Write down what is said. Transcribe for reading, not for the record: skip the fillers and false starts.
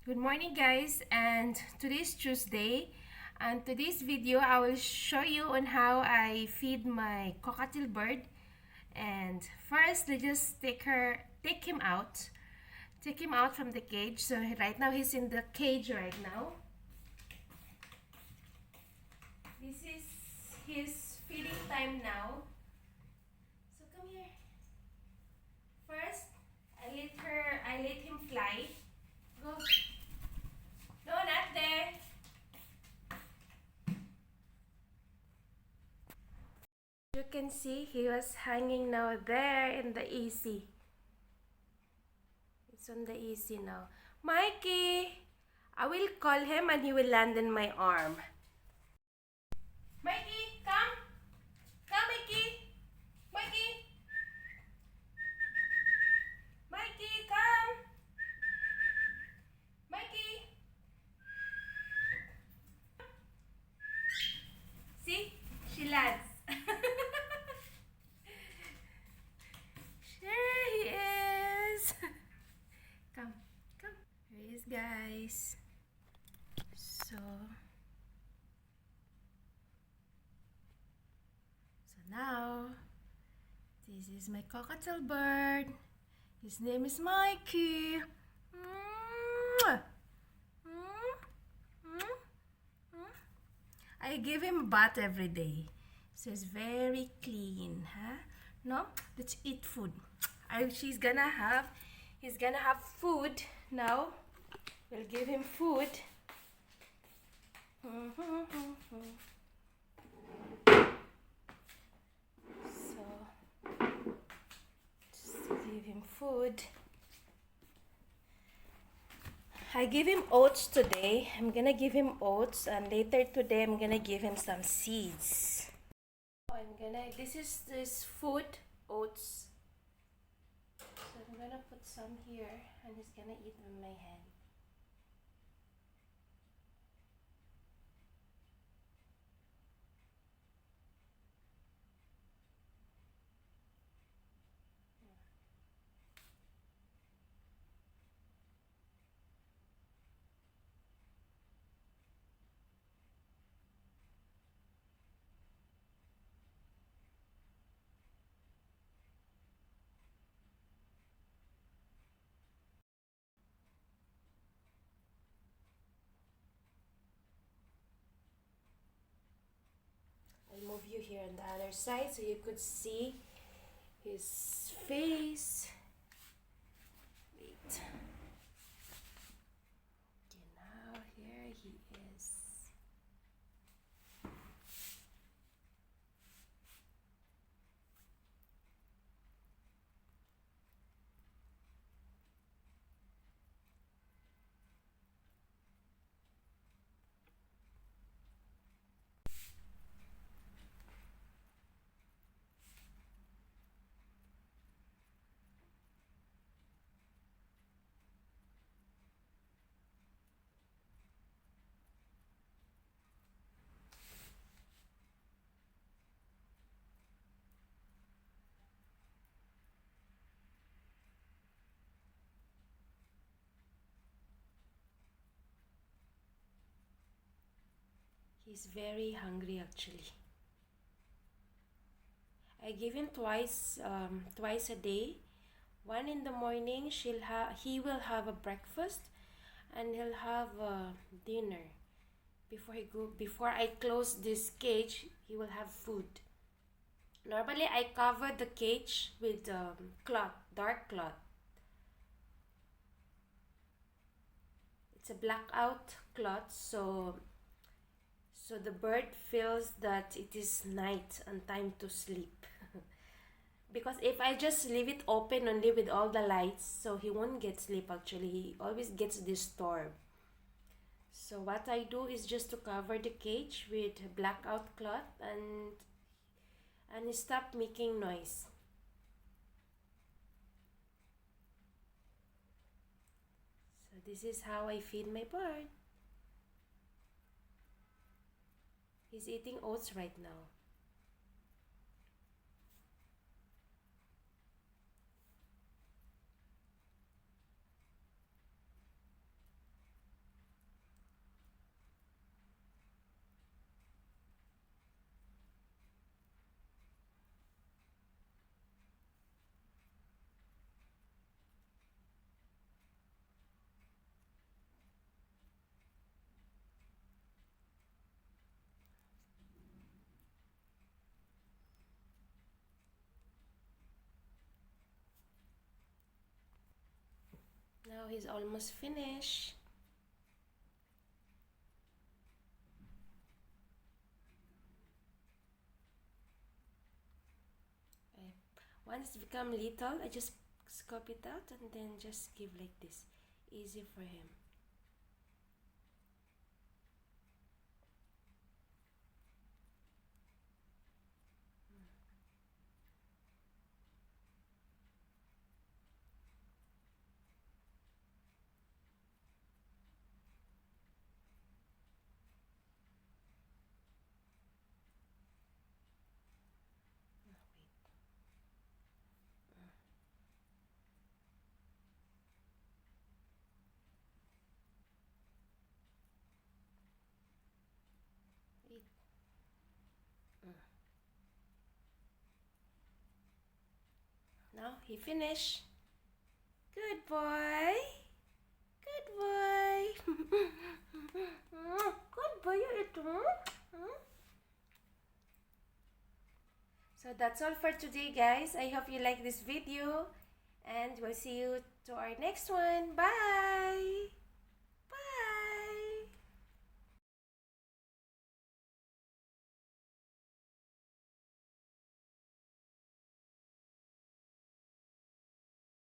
Good morning guys, and today's Tuesday, and today's video I will show you on how I feed my cockatiel bird. And first, let's just take him out from the cage. So right now he's in the cage right now. This is his feeding time now. So come here. First, I let him fly. Go. No, not there. You can see he was hanging now there in the AC. It's on the AC now. Mikey! I will call him and he will land in my arm. Mikey, come! Come, Mikey! Mikey! Mikey, come! Mikey! See? She lands. There he is. Come, come. Here he is, guys. So now, this is my cockatiel bird. His name is Mikey. Mwah! I give him a bath every day, so it's very clean, huh? No, let's eat food. He's gonna have food now. We'll give him food. So just give him food. I give him oats today. I'm gonna give him oats, and later today I'm gonna give him some seeds. This is this food, oats. So I'm gonna put some here, and he's gonna eat with my hand. I'll move you here on the other side so you could see his face. Wait. Okay, now here he is. He's very hungry actually. I give him twice a day. One in the morning, he will have a breakfast, and he'll have dinner. Before I close this cage, he will have food. Normally, I cover the cage with cloth, dark cloth. It's a blackout cloth, so the bird feels that it is night and time to sleep. Because if I just leave it open only with all the lights, so he won't get sleep actually. He always gets disturbed. So what I do is just to cover the cage with blackout cloth and stop making noise. So this is how I feed my bird. He's eating oats right now. Now he's almost finished. Once it's become little, I just scoop it out and then just give like this. Easy for him. Wait. Now he finished. Good boy. Good boy. Good boy, you eat. So that's all for today, guys. I hope you like this video and we'll see you to our next one. Bye.